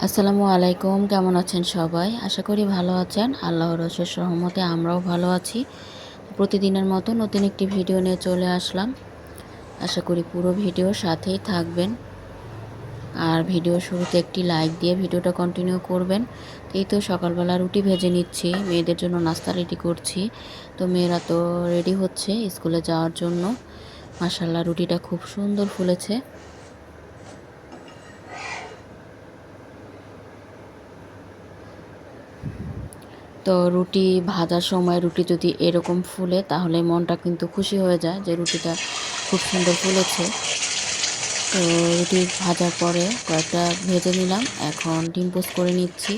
আসসালামু আলাইকুম, কেমন আছেন সবাই? আশা করি ভালো আছেন। আল্লাহর অশেষ রহমতে আমরাও ভালো আছি। প্রতিদিনের মতো নতুন একটি ভিডিও নিয়ে চলে আসলাম। আশা করি পুরো ভিডিওর সাথেই থাকবেন। আর ভিডিও শুরুতে একটি লাইক দিয়ে ভিডিওটা কন্টিনিউ করবেন। এই তো সকালবেলা রুটি ভেজে নিচ্ছি, মেয়েদের জন্য নাস্তা রেডি করছি। তো মেয়েরা তো রেডি হচ্ছে স্কুলে যাওয়ার জন্য। মাশাআল্লাহ রুটিটা খুব সুন্দর ফুলেছে। তো রুটি ভাজার সময় রুটি যদি এরকম ফুলে তাহলে মনটা কিন্তু খুশি হয়ে যায় যে রুটিটা খুব সুন্দর ফুলেছে। তো রুটি ভাজার পরে কয়েকটা ভেজে নিলাম, এখন ডিম পোস্ট করে নিচ্ছি।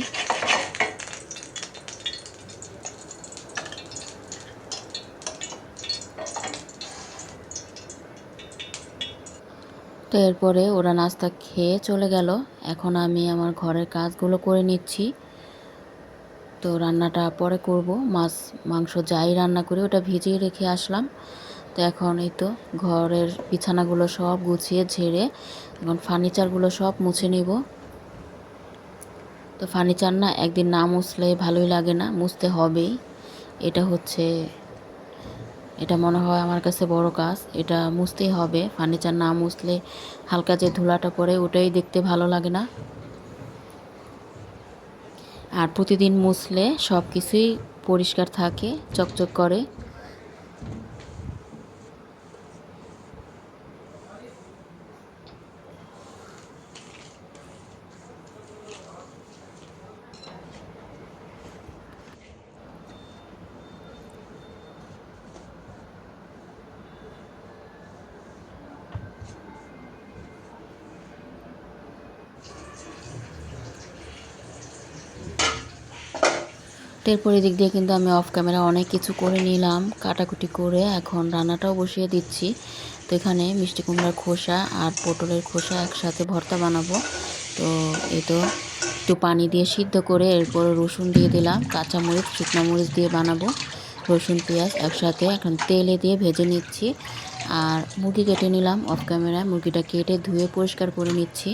তো এরপরে ওরা নাস্তা খেয়ে চলে গেল, এখন আমি আমার ঘরের কাজগুলো করে নিচ্ছি। তো রান্নাটা পরে করব, মাছ মাংস যাই রান্না করি ওটা ভিজিয়ে রেখে আসলাম। তো এখন এই তো ঘরের বিছানাগুলো সব গুছিয়ে ঝেড়ে এখন ফার্নিচারগুলো সব মুছে নিব। তো ফার্নিচার না একদিন না মুছলে ভালোই লাগে না, মুছতে হবেই। এটা হচ্ছে, এটা মনে হয় আমার কাছে বড় কাজ, এটা মুছতেই হবে। ফার্নিচার না মুছলে হালকা যে ধুলাটা পড়ে ওটাই দেখতে ভালো লাগে না। আর প্রতিদিন মুছলে সব কিছুই পরিষ্কার থাকে, চকচক করে। এরপর এদিক দিয়ে কিন্তু আমি অফ ক্যামেরা অনেক কিছু করে নিলাম, কাটাকুটি করে এখন রান্নাটাও বসিয়ে দিচ্ছি। তো এখানে মিষ্টি কুমড়ার খোসা আর পটলের খোসা একসাথে ভর্তা বানাবো। তো এই তো একটু পানি দিয়ে সিদ্ধ করে এরপর রসুন দিয়ে দিলাম, কাঁচামরিচ শুকনো মরিচ দিয়ে বানাবো। রসুন পেঁয়াজ একসাথে এখন তেলে দিয়ে ভেজে নিচ্ছি। আর মুরগি কেটে নিলাম অফ ক্যামেরায়, মুরগিটা কেটে ধুয়ে পরিষ্কার করে নিচ্ছি।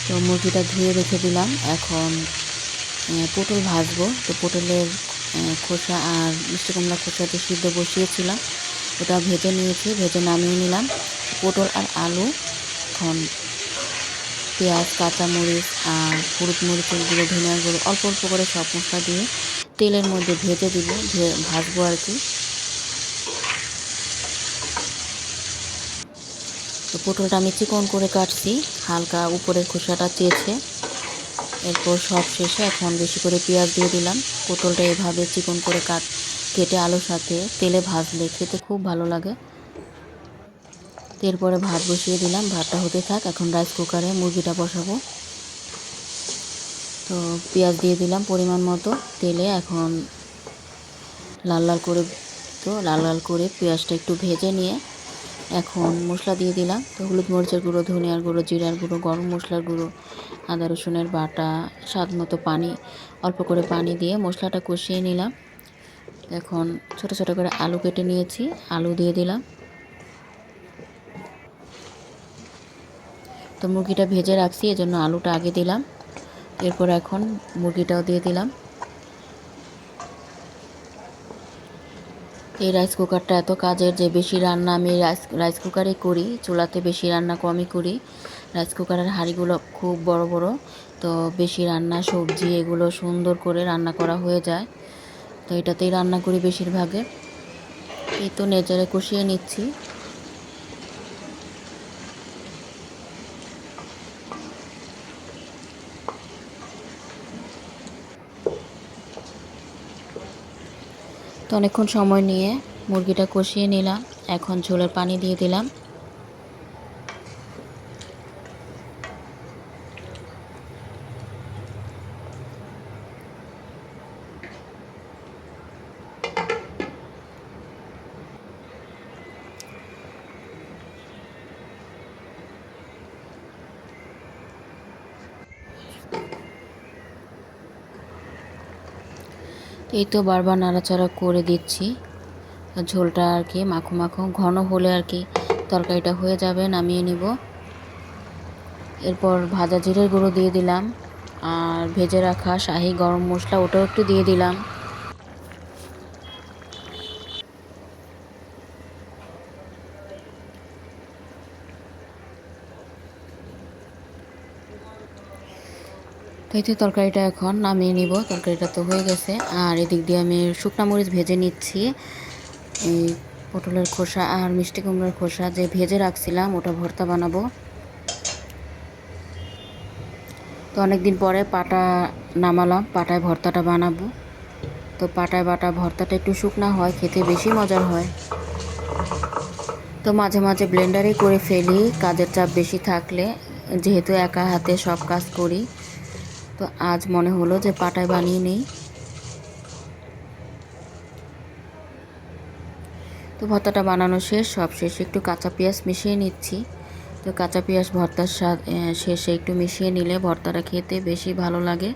তো মুরগিটা ধুয়ে রেখে দিলাম, এখন পটল ভাজবো। তো পটলের খোসা আর মিষ্টি কুমড়া খোসাতে সিদ্ধ বসিয়েছিলাম, ওটা ভেজে নিয়েছি, ভেজে নামিয়ে নিলাম। পটল আর আলু এখন পেঁয়াজ কাঁচামরিচ আর হলুদ মরিচের গুঁড়ো ধনিয়ার গুঁড়ো অল্প অল্প করে সব মশলা দিয়ে তেলের মধ্যে ভেজে দিব, ভাজবো আর কি। তো পটলটা আমি চিকন করে কাটছি, হালকা উপরের খোসাটা চেয়েছে। এরপর সব শেষে এখন বেশি করে পেঁয়াজ দিয়ে দিলাম। পটলটা এভাবে চিকন করে কেটে আলুর সাথে তেলে ভাজলে খেতে খুব ভালো লাগে। এরপরে ভাত বসিয়ে দিলাম, ভাতটা হতে থাক, এখন রাইস কুকারে মুরগিটা বসাবো। তো পেঁয়াজ দিয়ে দিলাম পরিমাণ মতো তেলে, এখন লাল লাল করে, তো লাল লাল করে পেঁয়াজটা একটু ভেজে নিয়ে এখন মশলা দিয়ে দিলাম। তো হলুদ মরিচের গুঁড়ো ধনিয়ার গুঁড়ো জিরার গুঁড়ো গরম মশলার গুঁড়ো আদা রসুনের বাটা স্বাদ মতো পানি, অল্প করে পানি দিয়ে মশলাটা কষিয়ে নিলাম। এখন ছোট ছোট করে আলু কেটে নিয়েছি, আলু দিয়ে দিলাম। তো মুরগিটা ভেজে রাখছি এজন্য আলুটা আগে দিলাম। এরপর এখন মুরগিটাও দিয়ে দিলাম। এই রাইস কুকারটা এত কাজের যে বেশি রান্না আমি রাইস কুকারে করি, চুলাতে বেশি রান্না কমই করি। রাইস কুকারের হাঁড়িগুলো খুব বড় বড়, তো বেশি রান্না সবজি এগুলো সুন্দর করে রান্না করা হয়ে যায়। তো এটাতেই রান্না করি বেশিরভাগে। এই তো নেড়ে কষিয়ে নিচ্ছি। তো অনেকক্ষণ সময় নিয়ে মুরগিটা কষিয়ে নিলাম, এখন ঝোলের পানি দিয়ে দিলাম। এই তো বারবার নাড়াচাড়া করে দিচ্ছি। ঝোলটা আর কি মাখো মাখো ঘন হলে আর কি তরকারিটা হয়ে যাবে, নামিয়ে নিব। এরপর ভাজা জিরের গুঁড়ো দিয়ে দিলাম, আর ভেজে রাখা শাহি গরম মশলা ওটাও একটু দিয়ে দিলাম। তো এই তরকারিটা এখন নামিয়ে নিব। তরকারিটা তো হয়ে গেছে। আর এদিক দিয়ে আমি শুকনা মরিচ ভেজে নিচ্ছি। এই পটলের খোসা আর মিষ্টি কুমড়োর খোসা যে ভেজে রাখছিলাম ওটা ভর্তা বানাবো। তো অনেক দিন পরে পাটা নামালাম, পাটায় ভর্তাটা বানাবো। তো পাটায় বাটা ভর্তাটা একটু শুকনা হয়, খেতে বেশি মজার হয়। তো মাঝে মাঝে ব্লেন্ডারে করে ফেলি কাজের চাপ বেশি থাকলে, যেহেতু একা হাতে সব কাজ করি। তো আজ মনে হলো যে পাটায় বানিয়ে নেই। তো ভর্তাটা বানানো শেষ, সব শেষে একটু কাঁচা পেঁয়াজ মিশিয়ে নিচ্ছি। তো কাঁচা পেঁয়াজ ভর্তার শেষে একটু মিশিয়ে নিলে ভর্তাটা খেতে বেশি ভালো লাগে।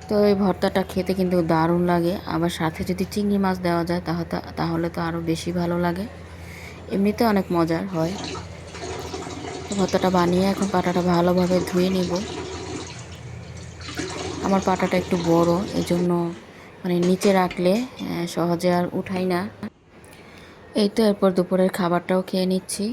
তো এই ভর্তাটা খেতে কিন্তু দারুণ লাগে, আবার সাথে যদি চিংড়ি মাছ দেওয়া যায় তাহলে তো আরও বেশি ভালো লাগে। এমনিতে অনেক মজার হয়। তো ভর্তাটা বানিয়ে এখন পাটাটা ভালোভাবে ধুয়ে নেব। আমার পাটাটা একটু বড়, এজন্য মানে নিচে রাখলে সহজে আর উঠাই না। এই তো এরপর দুপুরের খাবারটাও খেয়ে নিচ্ছি।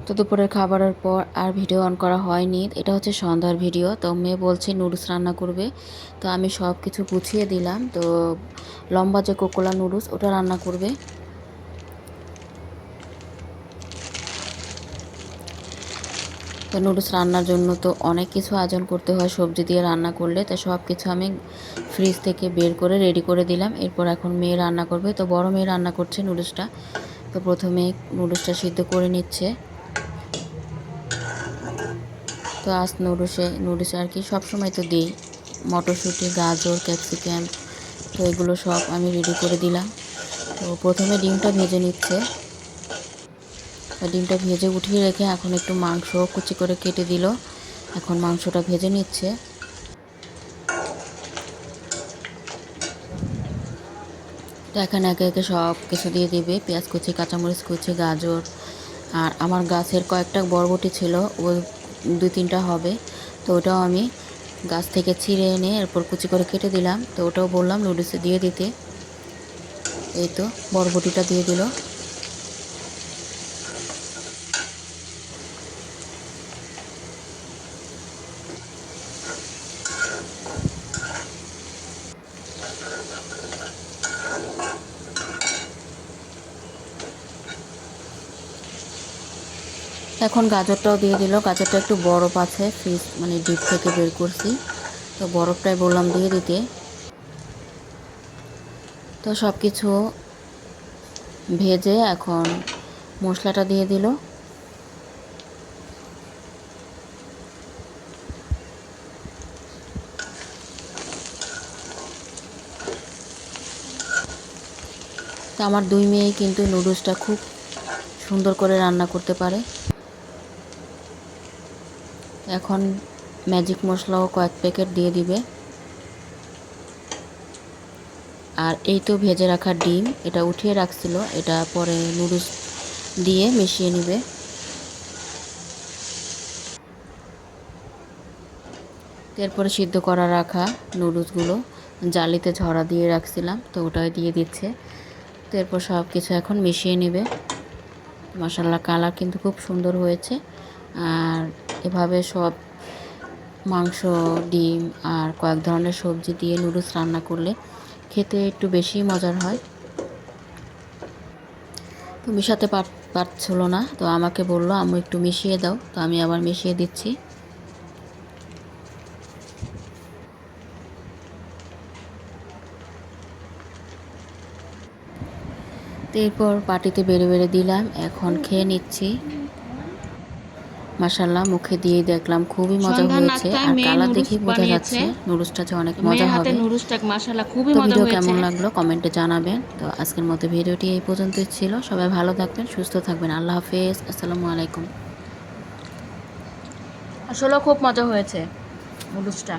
তো দুপুরের খাবারের পর আর ভিডিও অন করা হয়নি। এটা হচ্ছে সন্ধ্যার ভিডিও। তো মেয়ে বলছে নুডলস রান্না করবে, তো আমি সব কিছু গুছিয়ে দিলাম। তো লম্বা যে কোকোলা নুডলস ওটা রান্না করবে। তো নুডলস রান্নার জন্য তো অনেক কিছু আয়োজন করতে হয় সবজি দিয়ে রান্না করলে। তো সব কিছু আমি ফ্রিজ থেকে বের করে রেডি করে দিলাম। এরপর এখন মেয়ে রান্না করবে। তো বড় মেয়ে রান্না করছে নুডলসটা। তো প্রথমে নুডলসটা সিদ্ধ করে নিচ্ছে। তো আজ নুডলসে আর কি সবসময় তো দিই মটরশুঁটি, গাজর, ক্যাপসিকাম। তো এগুলো সব আমি রেডি করে দিলাম। তো প্রথমে ডিমটা ভেজে নিচ্ছে। ডিমটা ভেজে উঠিয়ে রেখে এখন একটু মাংস কুচি করে কেটে দিল। এখন মাংসটা ভেজে নিচ্ছে। তো এখানে একে একে সব কিছু দিয়ে দিবে, পেঁয়াজ কুচি, কাঁচামরিচ কুচি, গাজর। আর আমার গাছের কয়েকটা বরবটি ছিল, ও 2-3টা হবে। তো ওটাও আমি গাছ থেকে ছিঁড়ে এনে এরপর কুচি করে কেটে দিলাম। তো ওটাও বললাম নুডলসে দিয়ে দিতে। এই তো বরবটিটা দিয়ে দিল। এখন গাজরটাও দিয়ে দিল। গাজরটা একটু বরফ আছে, ফ্রিজ মানে ডিপ থেকে বের করছি। তো বরফটাই বললাম দিয়ে দিতে। তো সব কিছু ভেজে এখন মশলাটা দিয়ে দিল। তো আমার 2 মেয়েই কিন্তু নুডলসটা খুব সুন্দর করে রান্না করতে পারে। এখন ম্যাজিক মশলাও কয়েক প্যাকেট দিয়ে দিবে। আর এই তো ভেজে রাখা ডিম, এটা উঠিয়ে রাখছিল, এটা পরে নুডলস দিয়ে মিশিয়ে নিবে। এরপরে সিদ্ধ করা রাখা নুডলসগুলো জালিতে ঝরা দিয়ে রাখছিলাম, তো ওটাই দিয়ে দিচ্ছে। তো এরপর সব কিছু এখন মিশিয়ে নেবে। মাশাআল্লাহ কালার কিন্তু খুব সুন্দর হয়েছে। আর এভাবে সব মাংস, ডিম আর কয়েক ধরনের সবজি দিয়ে নুডলস রান্না করলে খেতে একটু বেশি মজার হয়। তো মিশাতে পারছিল না, তো আমাকে বললো আম্মু একটু মিশিয়ে দাও। তো আমি আবার মিশিয়ে দিচ্ছি। তো এরপর পাটিতে বেড়ে বেড়ে দিলাম, এখন খেয়ে নিচ্ছি। মাশাআল্লাহ মুখে দিয়ে দেখলাম খুবই মজা সন্ধ্যার হয়েছে। নাস্তায় আর মেয়ে কালার নুডলস দেখেই বোঝা বানিয়েছে। যাচ্ছে নুডলসটা যে অনেক মজা মেয়ের হাতে হবে। নুডলসটা মাশাআল্লাহ খুবই তো মজা ভিডিও হয়েছে। কেমন লাগলো কমেন্টে জানাবেন। তো আজকের মতো ভিডিওটি এই পর্যন্তই ছিল। সবাই ভালো থাকবেন, সুস্থ থাকবেন। আল্লাহ হাফেজ। আসসালামু আলাইকুম। আসলে খুব মজা হয়েছে নুডলসটা।